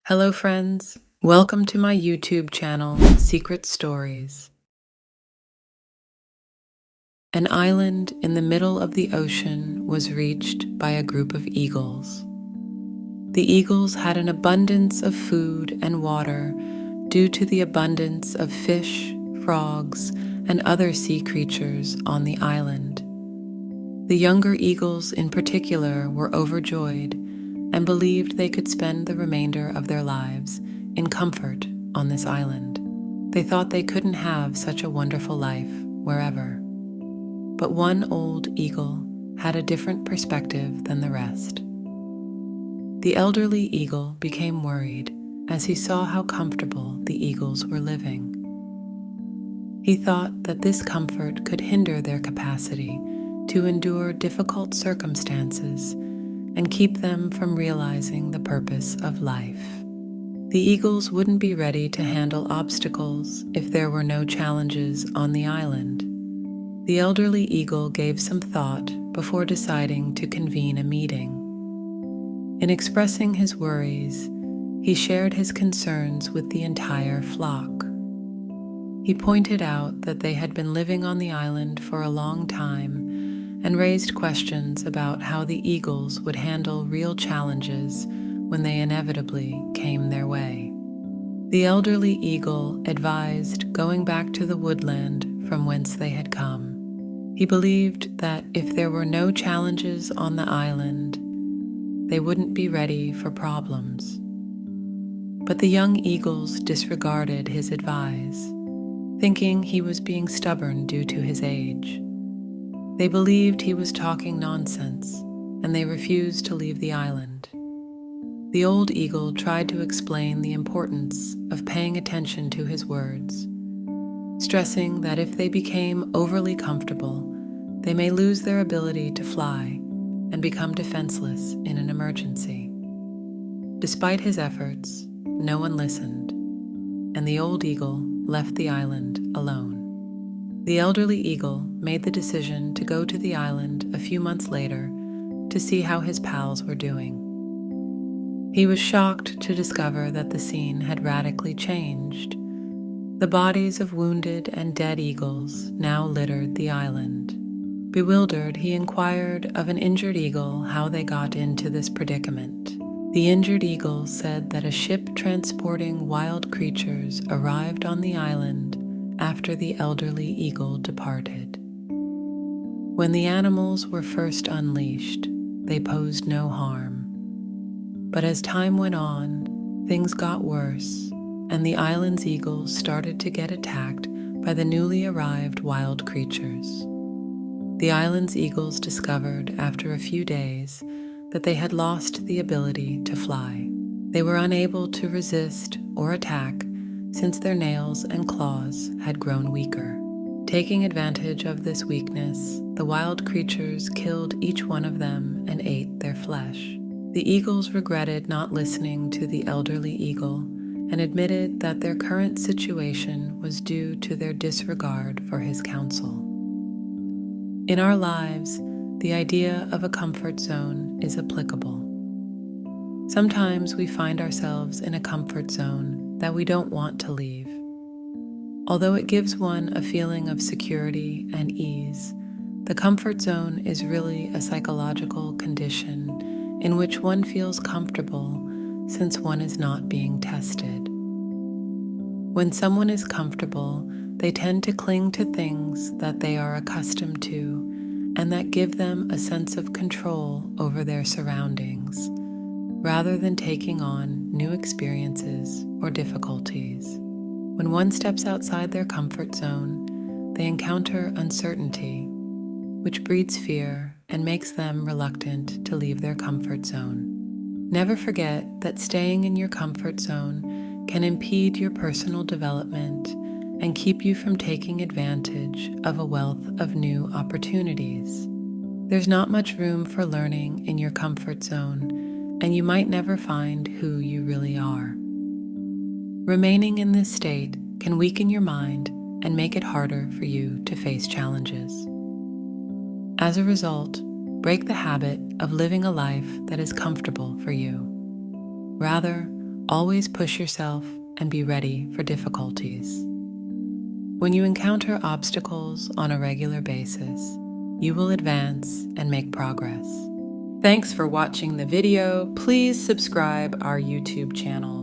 Hello, friends. Welcome to my YouTube channel, Secret Stories. An island in the middle of the ocean was reached by a group of eagles. The eagles had an abundance of food and water due to the abundance of fish, frogs, and other sea creatures on the island. The younger eagles in particular were overjoyed and believed they could spend the remainder of their lives in comfort on this island. They thought they couldn't have such a wonderful life wherever. But one old eagle had a different perspective than the rest. The elderly eagle became worried as he saw how comfortable the eagles were living. He thought that this comfort could hinder their capacity to endure difficult circumstances and keep them from realizing the purpose of life. The eagles wouldn't be ready to handle obstacles if there were no challenges on the island. The elderly eagle gave some thought before deciding to convene a meeting. In expressing his worries, he shared his concerns with the entire flock. He pointed out that they had been living on the island for a long time and raised questions about how the eagles would handle real challenges when they inevitably came their way. The elderly eagle advised going back to the woodland from whence they had come. He believed that if there were no challenges on the island, they wouldn't be ready for problems. But the young eagles disregarded his advice, thinking he was being stubborn due to his age. They believed he was talking nonsense, and they refused to leave the island. The old eagle tried to explain the importance of paying attention to his words, stressing that if they became overly comfortable, they may lose their ability to fly and become defenseless in an emergency. Despite his efforts, no one listened, and the old eagle left the island alone. The elderly eagle made the decision to go to the island a few months later to see how his pals were doing. He was shocked to discover that the scene had radically changed. The bodies of wounded and dead eagles now littered the island. Bewildered, he inquired of an injured eagle how they got into this predicament. The injured eagle said that a ship transporting wild creatures arrived on the island after the elderly eagle departed. When the animals were first unleashed, they posed no harm. But as time went on, things got worse, and the island's eagles started to get attacked by the newly arrived wild creatures. The island's eagles discovered after a few days that they had lost the ability to fly. They were unable to resist or attack since their nails and claws had grown weaker. Taking advantage of this weakness, the wild creatures killed each one of them and ate their flesh. The eagles regretted not listening to the elderly eagle and admitted that their current situation was due to their disregard for his counsel. In our lives, the idea of a comfort zone is applicable. Sometimes we find ourselves in a comfort zone that we don't want to leave. Although it gives one a feeling of security and ease, the comfort zone is really a psychological condition in which one feels comfortable since one is not being tested. When someone is comfortable, they tend to cling to things that they are accustomed to and that give them a sense of control over their surroundings, rather than taking on new experiences or difficulties. When one steps outside their comfort zone, they encounter uncertainty, which breeds fear and makes them reluctant to leave their comfort zone. Never forget that staying in your comfort zone can impede your personal development and keep you from taking advantage of a wealth of new opportunities. There's not much room for learning in your comfort zone, and you might never find who you really are. Remaining in this state can weaken your mind and make it harder for you to face challenges. As a result, break the habit of living a life that is comfortable for you. Rather, Always push yourself and be ready for difficulties. When you encounter obstacles on a regular basis, you will advance and make progress. Thanks for watching the video. Please subscribe our YouTube channel